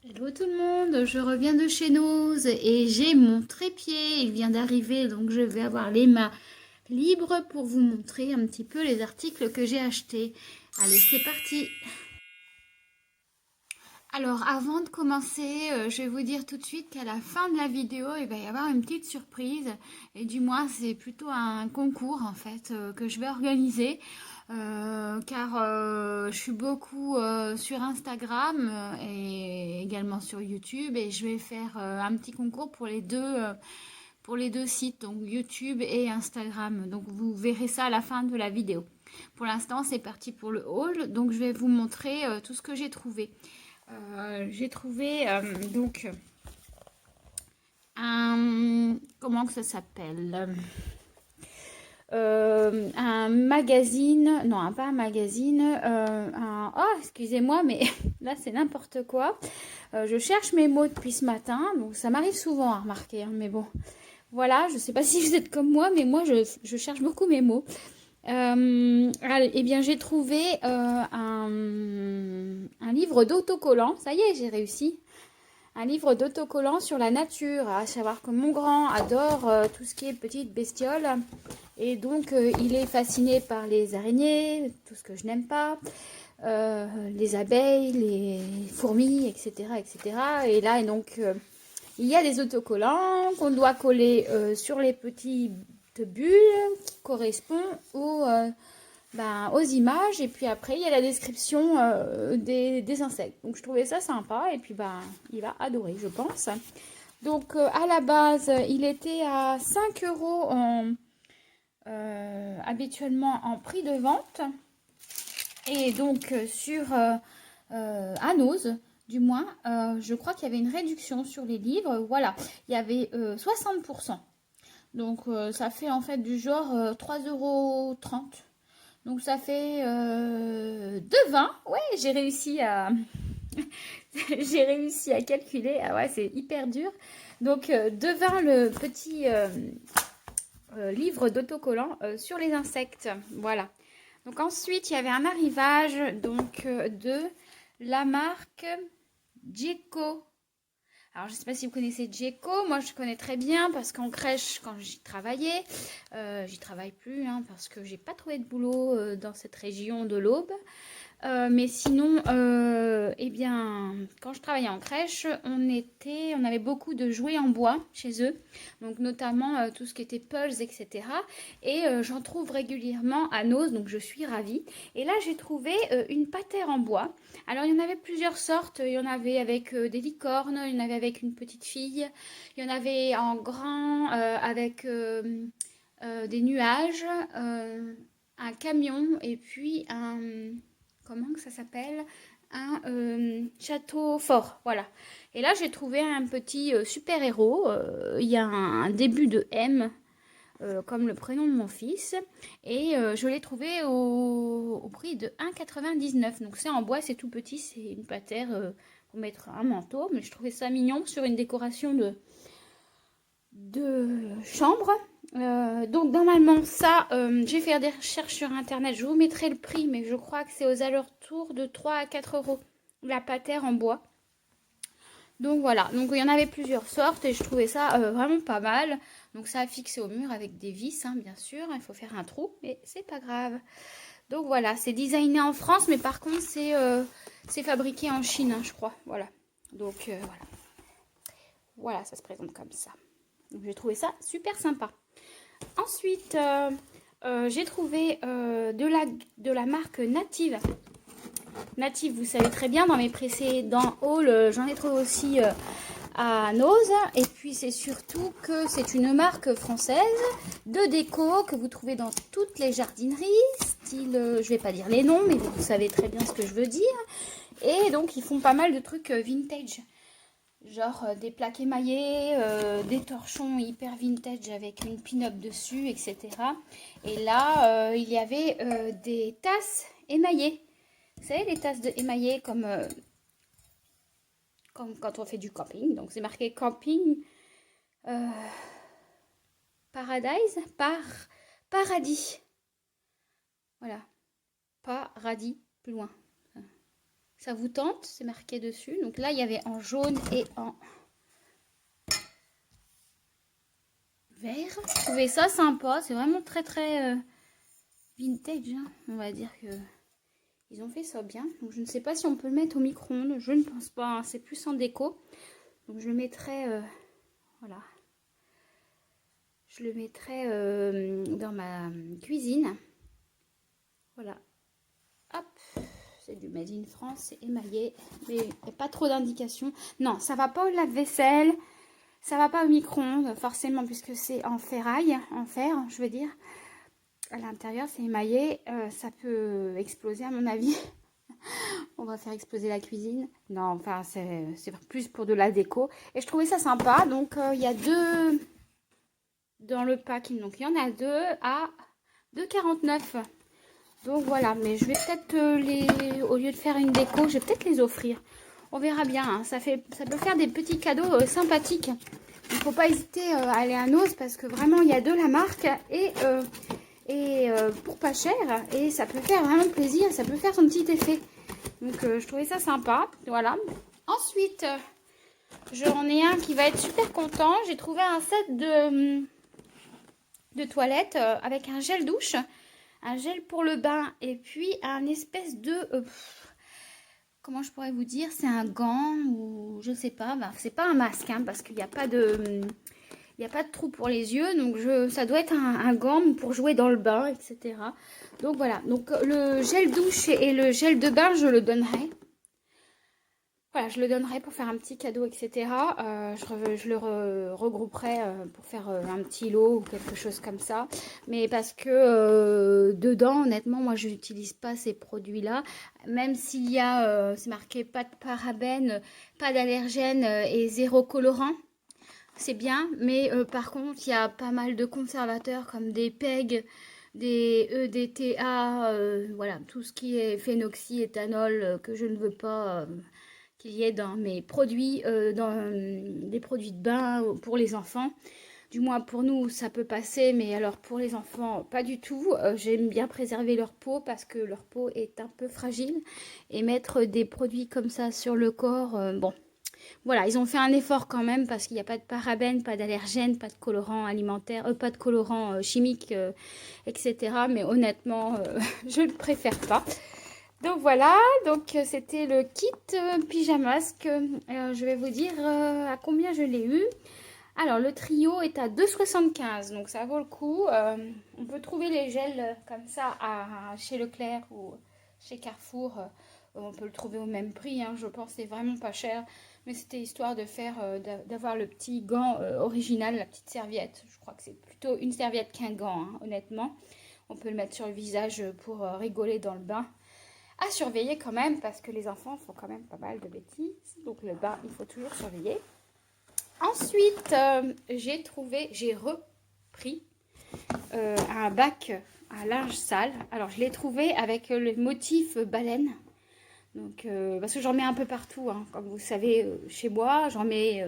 Hello tout le monde, je reviens de chez Nose et j'ai mon trépied, il vient d'arriver donc je vais avoir les mains libres pour vous montrer un petit peu les articles que j'ai achetés. Allez, c'est parti. Alors avant de commencer, je vais vous dire tout de suite qu'à la fin de la vidéo, il va y avoir une petite surprise. Et du moins, c'est plutôt un concours en fait que je vais organiser. Car je suis beaucoup sur Instagram et également sur YouTube. Et je vais faire un petit concours pour les deux sites, donc YouTube et Instagram. Donc vous verrez ça à la fin de la vidéo. Pour l'instant, c'est parti pour le haul. Donc je vais vous montrer tout ce que j'ai trouvé. J'ai trouvé donc un... Comment que ça s'appelle un magazine, non, pas un magazine, oh, excusez-moi, mais là, c'est n'importe quoi. Je cherche mes mots depuis ce matin, donc ça m'arrive souvent à remarquer, hein, mais bon. Voilà, je sais pas si vous êtes comme moi, mais moi, je cherche beaucoup mes mots. Eh bien, j'ai trouvé un livre d'autocollants. Ça y est, j'ai réussi. Un livre d'autocollants sur la nature. À savoir que mon grand adore tout ce qui est petites bestioles. Et donc, il est fasciné par les araignées, tout ce que je n'aime pas, les abeilles, les fourmis, etc., etc. Et là, donc, il y a des autocollants qu'on doit coller sur les petites bulles qui correspondent aux images. Et puis après, il y a la description des insectes. Donc, je trouvais ça sympa. Et puis, il va adorer, je pense. Donc, à la base, il était à 5 euros habituellement en prix de vente. Et donc, sur Anos, du moins, je crois qu'il y avait une réduction sur les livres. Voilà, il y avait 60%. Donc, ça fait en fait du genre 3,30 €. Donc, ça fait 2,20 €. Ouais, j'ai réussi à... j'ai réussi à calculer. Ah ouais, c'est hyper dur. Donc, 2,20 € le petit livre d'autocollant sur les insectes. Voilà. Donc ensuite, il y avait un arrivage donc de la marque Djeco. Alors, je ne sais pas si vous connaissez Djeco. Moi, je connais très bien parce qu'en crèche, quand j'y travaillais, j'y travaille plus hein, parce que j'ai pas trouvé de boulot dans cette région de l'Aube. Mais sinon, eh bien, quand je travaillais en crèche, on avait beaucoup de jouets en bois chez eux, donc notamment tout ce qui était Pulse, etc. Et j'en trouve régulièrement à Nose, donc je suis ravie. Et là, j'ai trouvé une patère en bois. Alors, il y en avait plusieurs sortes. Il y en avait avec des licornes, il y en avait avec une petite fille, il y en avait en grand avec des nuages, un camion et puis un comment que ça s'appelle un château fort, voilà. Et là, j'ai trouvé un petit super-héros. Il y a un début de M, comme le prénom de mon fils. Et je l'ai trouvé au prix de 1,99 €. Donc c'est en bois, c'est tout petit, c'est une patère pour mettre un manteau. Mais je trouvais ça mignon sur une décoration de chambre. Donc normalement ça, j'ai fait des recherches sur internet, je vous mettrai le prix, mais je crois que c'est aux alentours de 3 à 4 euros la patère en bois. Donc voilà, donc il y en avait plusieurs sortes et je trouvais ça vraiment pas mal. Donc ça a fixé au mur avec des vis, hein, bien sûr, il faut faire un trou, mais c'est pas grave. Donc voilà, c'est designé en France, mais par contre c'est fabriqué en Chine, hein, je crois. Voilà, donc voilà. Voilà, ça se présente comme ça. Donc j'ai trouvé ça super sympa. Ensuite, j'ai trouvé de la marque Native. Native, vous savez très bien, dans mes précédents hauls, j'en ai trouvé aussi à Nose. Et puis, c'est surtout que c'est une marque française de déco que vous trouvez dans toutes les jardineries. Style, je vais pas dire les noms, mais vous savez très bien ce que je veux dire. Et donc, ils font pas mal de trucs vintage. Genre des plaques émaillées, des torchons hyper vintage avec une pin-up dessus, etc. Et là, il y avait des tasses émaillées. Vous savez, les tasses émaillées comme quand on fait du camping. Donc c'est marqué camping euh, paradise, paradis. Voilà, paradis, plus loin. Ça vous tente? C'est marqué dessus. Donc là, il y avait en jaune et en vert. Je trouvais ça sympa. C'est vraiment très très vintage, hein. On va dire que ils ont fait ça bien. Donc je ne sais pas si on peut le mettre au micro-ondes. Je ne pense pas, hein. C'est plus en déco. Donc je le mettrai, voilà. Je le mettrai dans ma cuisine. Voilà. Hop. C'est du Made in France, c'est émaillé. Mais il n'y a pas trop d'indications. Non, ça va pas au lave-vaisselle. Ça va pas au micro-ondes, forcément, puisque c'est en ferraille, en fer, je veux dire. À l'intérieur, c'est émaillé. Ça peut exploser, à mon avis. On va faire exploser la cuisine. Non, enfin, c'est plus pour de la déco. Et je trouvais ça sympa. Donc, il y a deux dans le pack. Donc, il y en a deux à 2,49. Donc, voilà. Mais je vais peut-être au lieu de faire une déco, je vais peut-être les offrir. On verra bien. Hein. Ça peut faire des petits cadeaux sympathiques. Il ne faut pas hésiter à aller à Noz parce que vraiment, il y a de la marque. Et pour pas cher. Et ça peut faire vraiment plaisir. Ça peut faire son petit effet. Donc je trouvais ça sympa, voilà. Ensuite, j'en ai un qui va être super content. J'ai trouvé un set de toilette avec un gel douche, un gel pour le bain et puis un espèce de... comment je pourrais vous dire? C'est un gant ou je sais pas. Ben, c'est pas un masque hein, parce qu'il n'y a pas de... Il n'y a pas de trou pour les yeux, donc ça doit être un gant pour jouer dans le bain, etc. Donc voilà, donc le gel douche et le gel de bain, je le donnerai. Voilà, je le donnerai pour faire un petit cadeau, etc. Je le regrouperai pour faire un petit lot ou quelque chose comme ça. Mais parce que dedans, honnêtement, moi, je n'utilise pas ces produits-là. Même s'il y a, c'est marqué pas de parabènes, pas d'allergènes et zéro colorant. C'est bien, mais par contre, il y a pas mal de conservateurs comme des PEG, des EDTA, voilà, tout ce qui est phénoxyéthanol que je ne veux pas qu'il y ait dans mes produits, dans des produits de bain pour les enfants. Du moins pour nous, ça peut passer, mais alors pour les enfants, pas du tout. J'aime bien préserver leur peau parce que leur peau est un peu fragile. Et mettre des produits comme ça sur le corps, bon... Voilà, ils ont fait un effort quand même parce qu'il n'y a pas de parabènes, pas d'allergènes, pas de colorants alimentaires, pas de colorants chimiques, etc. Mais honnêtement, je ne préfère pas. Donc voilà, donc c'était le kit pyjamasque. Je vais vous dire à combien je l'ai eu. Alors le trio est à 2,75, donc ça vaut le coup. On peut trouver les gels comme ça chez Leclerc ou chez Carrefour. On peut le trouver au même prix, hein, je pense, c'est vraiment pas cher. Mais c'était histoire de faire, d'avoir le petit gant original, la petite serviette. Je crois que c'est plutôt une serviette qu'un gant, hein, honnêtement. On peut le mettre sur le visage pour rigoler dans le bain. À surveiller quand même, parce que les enfants font quand même pas mal de bêtises. Donc le bain, il faut toujours surveiller. Ensuite, j'ai repris un bac à linge sale. Alors je l'ai trouvé avec le motif baleine. Donc, parce que j'en mets un peu partout, hein, comme vous savez, chez moi. J'en mets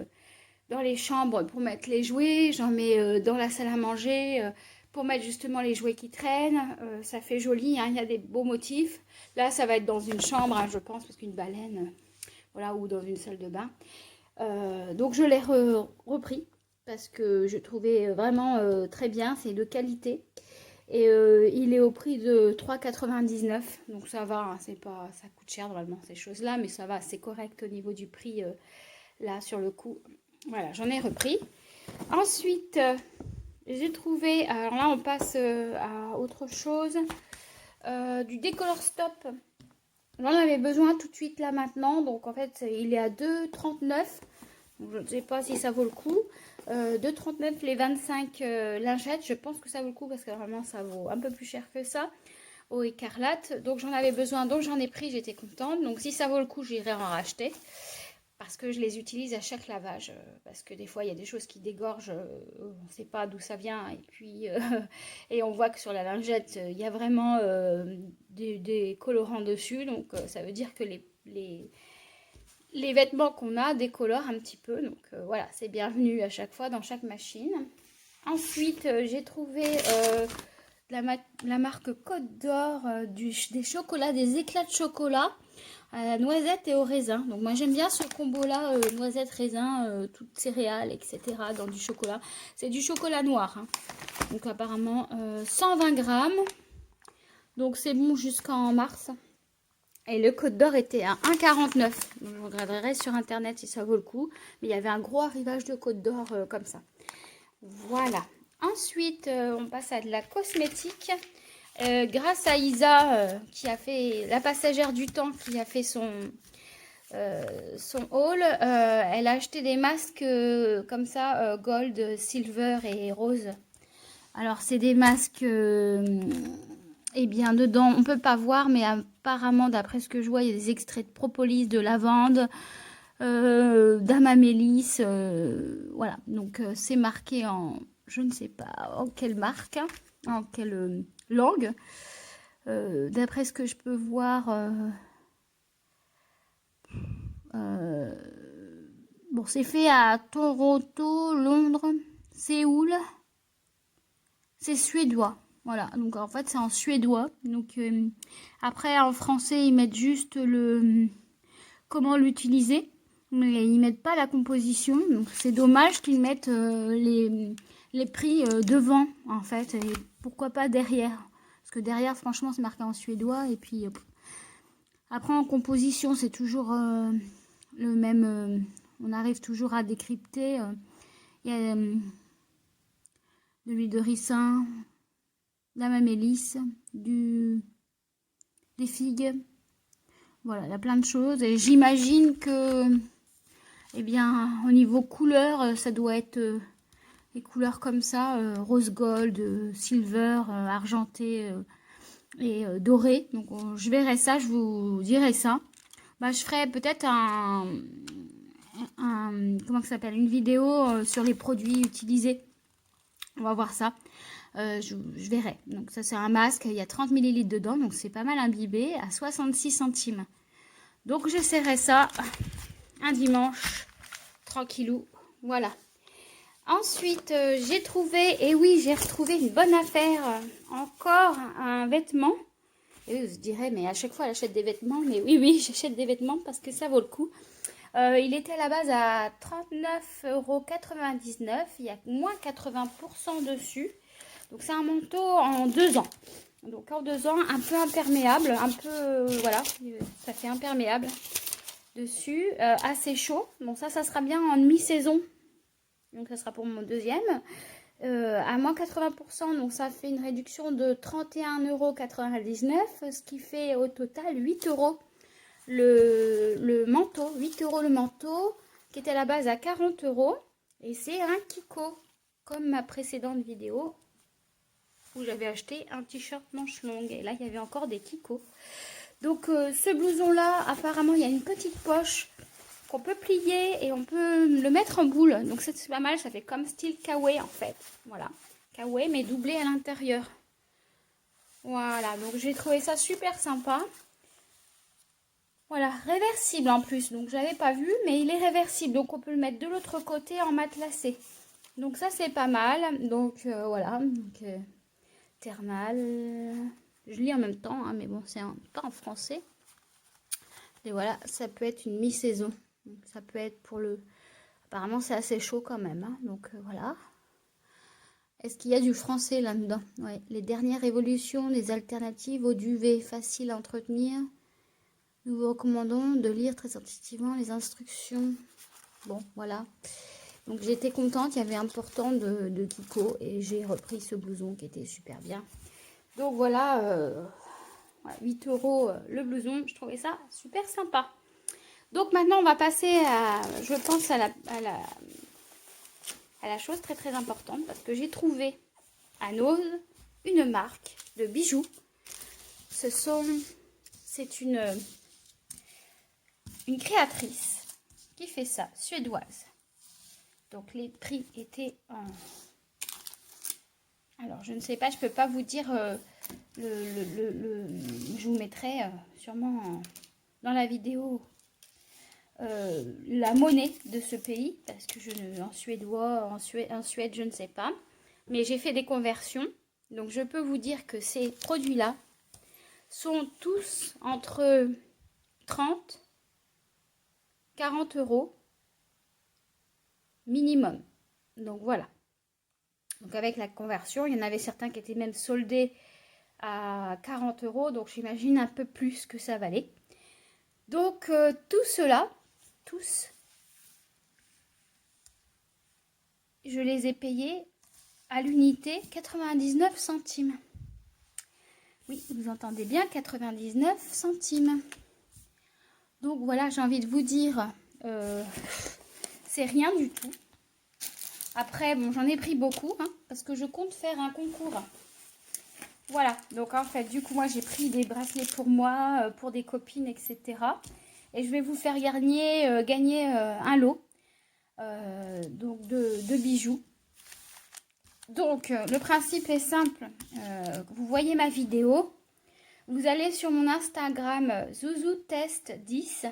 dans les chambres pour mettre les jouets. J'en mets dans la salle à manger pour mettre justement les jouets qui traînent. Ça fait joli, hein, il y a des beaux motifs. Là, ça va être dans une chambre, hein, je pense, parce qu'une baleine, voilà, ou dans une salle de bain. Donc, je l'ai repris parce que je trouvais vraiment très bien. C'est de qualité. Et il est au prix de 3,99 €. Donc ça va, hein, c'est pas, ça coûte cher normalement ces choses-là, mais ça va, c'est correct au niveau du prix là sur le coup. Voilà, j'en ai repris. Ensuite, j'ai trouvé, alors là on passe à autre chose, du Décolor Stop. J'en avais besoin tout de suite là maintenant, donc en fait il est à 2,39 €. Donc, je ne sais pas si ça vaut le coup. 2,39 les 25 lingettes. Je pense que ça vaut le coup parce que vraiment ça vaut un peu plus cher que ça. Au écarlate. Donc j'en avais besoin, donc j'en ai pris, j'étais contente. Donc si ça vaut le coup, j'irai en racheter. Parce que je les utilise à chaque lavage. Parce que des fois, il y a des choses qui dégorgent. On ne sait pas d'où ça vient. Et puis, et on voit que sur la lingette, il y a vraiment des colorants dessus. Donc ça veut dire que les vêtements qu'on a décolorent un petit peu. Donc voilà, c'est bienvenu à chaque fois dans chaque machine. Ensuite, j'ai trouvé la marque Côte d'Or des chocolats, des éclats de chocolat à la noisette et au raisin. Donc moi j'aime bien ce combo-là, noisette, raisin, toutes céréales, etc. dans du chocolat. C'est du chocolat noir. Hein. Donc apparemment 120 grammes. Donc c'est bon jusqu'en mars. Et le Côte d'Or était à 1,49. Je regarderai sur internet si ça vaut le coup. Mais il y avait un gros arrivage de Côte d'Or comme ça. Voilà. Ensuite, on passe à de la cosmétique. Grâce à Isa, qui a fait la passagère du temps, qui a fait son haul, elle a acheté des masques comme ça, gold, silver et rose. Alors, c'est des masques, eh bien, dedans, on peut pas voir, mais apparemment, d'après ce que je vois, il y a des extraits de propolis, de lavande, d'amamélis, voilà. Donc, c'est marqué en, je ne sais pas en quelle marque, hein, en quelle langue. D'après ce que je peux voir, bon, c'est fait à Toronto, Londres, Séoul. C'est suédois. Voilà, donc en fait c'est en suédois. Donc après en français ils mettent juste le comment l'utiliser, mais ils mettent pas la composition. Donc c'est dommage qu'ils mettent les prix devant en fait, et pourquoi pas derrière. Parce que derrière franchement c'est marqué en suédois et puis après en composition c'est toujours le même. On arrive toujours à décrypter. Il y a de l'huile de ricin, la mamélisse, des figues. Voilà, il y a plein de choses. Et j'imagine que, eh bien, au niveau couleur, ça doit être des couleurs comme ça, rose gold, silver, argenté et doré. Donc, je verrai ça, je vous dirai ça. Bah, je ferai peut-être comment ça s'appelle, une vidéo sur les produits utilisés. On va voir ça. Je verrai. Donc ça c'est un masque, il y a 30 ml dedans, donc c'est pas mal imbibé, à 66 centimes. Donc j'essaierai ça un dimanche, tranquillou. Voilà. Ensuite, j'ai trouvé, et oui, j'ai retrouvé une bonne affaire, encore un vêtement. Et vous direz, mais à chaque fois elle achète des vêtements, mais oui, j'achète des vêtements parce que ça vaut le coup. Il était à la base à 39,99 €. Il y a moins 80% dessus. Donc c'est un manteau en 2 ans. Donc en 2 ans, un peu imperméable. Un peu, voilà, ça fait imperméable dessus. Assez chaud. Donc ça sera bien en demi-saison. Donc ça sera pour mon deuxième. À moins 80%, donc ça fait une réduction de 31,99 €. Ce qui fait au total 8 € le manteau, 8 € le manteau, qui était à la base à 40 €. Et c'est un Kiko, comme ma précédente vidéo, où j'avais acheté un t-shirt manche longue. Et là, il y avait encore des Kiko. Donc, ce blouson-là, apparemment, il y a une petite poche qu'on peut plier et on peut le mettre en boule. Donc, c'est pas mal, ça fait comme style kawaii, en fait. Voilà, kawaii, mais doublé à l'intérieur. Voilà, donc j'ai trouvé ça super sympa. Voilà, réversible en plus, donc j'avais pas vu, mais il est réversible, donc on peut le mettre de l'autre côté en matelassé. Donc ça c'est pas mal, donc voilà, donc, thermal, je lis en même temps, hein, mais bon c'est pas en français. Et voilà, ça peut être une mi-saison, donc ça peut être pour le, apparemment c'est assez chaud quand même, hein, donc voilà. Est-ce qu'il y a du français là-dedans? Ouais, les dernières évolutions, des alternatives au duvet, facile à entretenir. Nous vous recommandons de lire très attentivement les instructions. Bon, voilà. Donc j'étais contente, il y avait un portant de Kiko et j'ai repris ce blouson qui était super bien. Donc voilà, 8 € le blouson, je trouvais ça super sympa. Donc maintenant on va passer à, je pense à la chose très très importante, parce que j'ai trouvé à Nose une marque de bijoux. C'est une créatrice qui fait ça, suédoise. Donc les prix étaient en... Alors je ne sais pas, je peux pas vous dire je vous mettrai sûrement dans la vidéo la monnaie de ce pays, parce que en suédois, en Suède, je ne sais pas. Mais j'ai fait des conversions, donc je peux vous dire que ces produits-là sont tous entre 30, 40 € minimum. Donc voilà. Donc avec la conversion, il y en avait certains qui étaient même soldés à 40 €. Donc j'imagine un peu plus que ça valait. Donc tout cela, tous, je les ai payés à l'unité 99 centimes. Oui, vous entendez bien, 99 centimes. Donc voilà, j'ai envie de vous dire, c'est rien du tout. Après, bon, j'en ai pris beaucoup, hein, parce que je compte faire un concours. Voilà, donc en fait, du coup, moi, j'ai pris des bracelets pour moi, pour des copines, etc. Et je vais vous faire gagner, un lot donc de bijoux. Donc, le principe est simple. Vous voyez ma vidéo. Vous allez sur mon Instagram ZouZouTest10.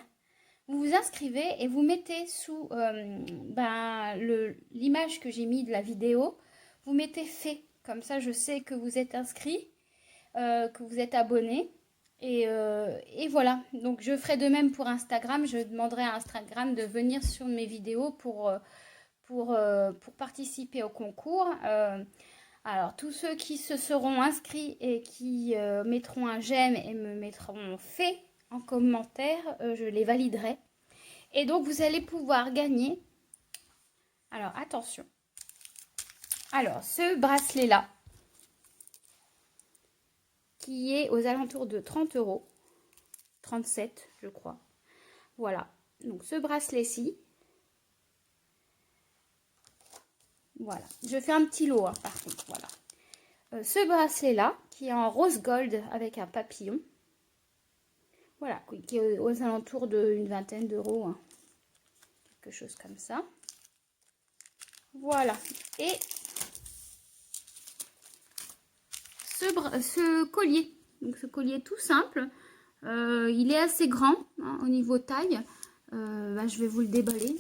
Vous vous inscrivez et vous mettez sous l'image que j'ai mis de la vidéo. Vous mettez fait. Comme ça, je sais que vous êtes inscrit, que vous êtes abonné. Et voilà. Donc, je ferai de même pour Instagram. Je demanderai à Instagram de venir sur mes vidéos pour participer au concours. Alors, tous ceux qui se seront inscrits et qui mettront un j'aime et me mettront fait en commentaire, je les validerai. Et donc, vous allez pouvoir gagner. Alors, attention. Alors, ce bracelet-là, qui est aux alentours de 30 €, 37, je crois. Voilà. Donc, ce bracelet-ci. Voilà. Je fais un petit lot, hein, par contre. Voilà. Ce bracelet-là, qui est en rose gold avec un papillon. Voilà, qui est aux alentours d'une vingtaine d'euros. Hein. Quelque chose comme ça. Voilà. Et ce collier. Donc ce collier tout simple. Il est assez grand hein, au niveau taille. Je vais vous le déballer.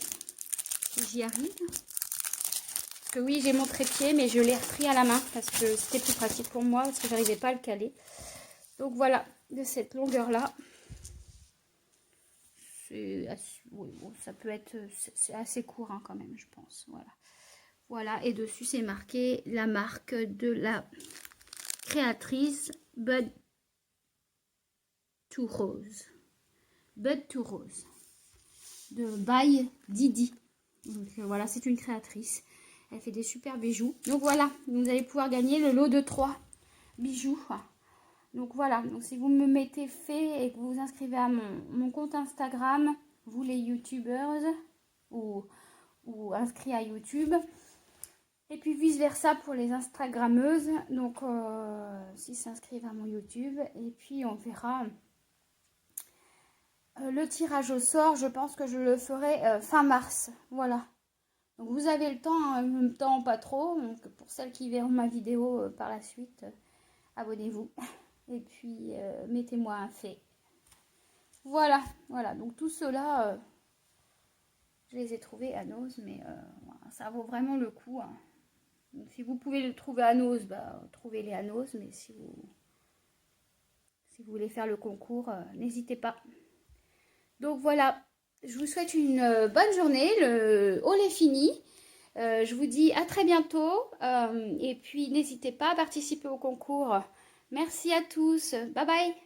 Si j'y arrive. Parce que oui, j'ai mon trépied, mais je l'ai repris à la main parce que c'était plus pratique pour moi, parce que j'arrivais pas à le caler. Donc voilà, de cette longueur-là. Oui, bon, ça peut être, c'est assez court hein, quand même, je pense. Voilà. Voilà, et dessus c'est marqué la marque de la créatrice Bud to Rose. Bud to Rose. De By Didi. Donc voilà, c'est une créatrice. Elle fait des super bijoux. Donc voilà, vous allez pouvoir gagner le lot de 3 bijoux. Donc voilà, donc si vous me mettez fait et que vous vous inscrivez à mon compte Instagram, vous les youtubeurs ou inscrits à YouTube, et puis vice versa pour les instagrammeuses, donc s'ils s'inscrivent à mon YouTube, et puis on verra le tirage au sort. Je pense que je le ferai fin mars, voilà. Donc vous avez le temps, en même temps pas trop, donc pour celles qui verront ma vidéo par la suite, abonnez-vous. Et puis, mettez-moi un fait. Voilà, voilà. Donc, tout cela, je les ai trouvés à Noz, mais ça vaut vraiment le coup. Hein. Donc, si vous pouvez le trouver à Noz, trouvez-les à Noz. Mais si vous voulez faire le concours, n'hésitez pas. Donc, voilà. Je vous souhaite une bonne journée. Le haul est fini. Je vous dis à très bientôt. Et puis, n'hésitez pas à participer au concours. Merci à tous. Bye bye.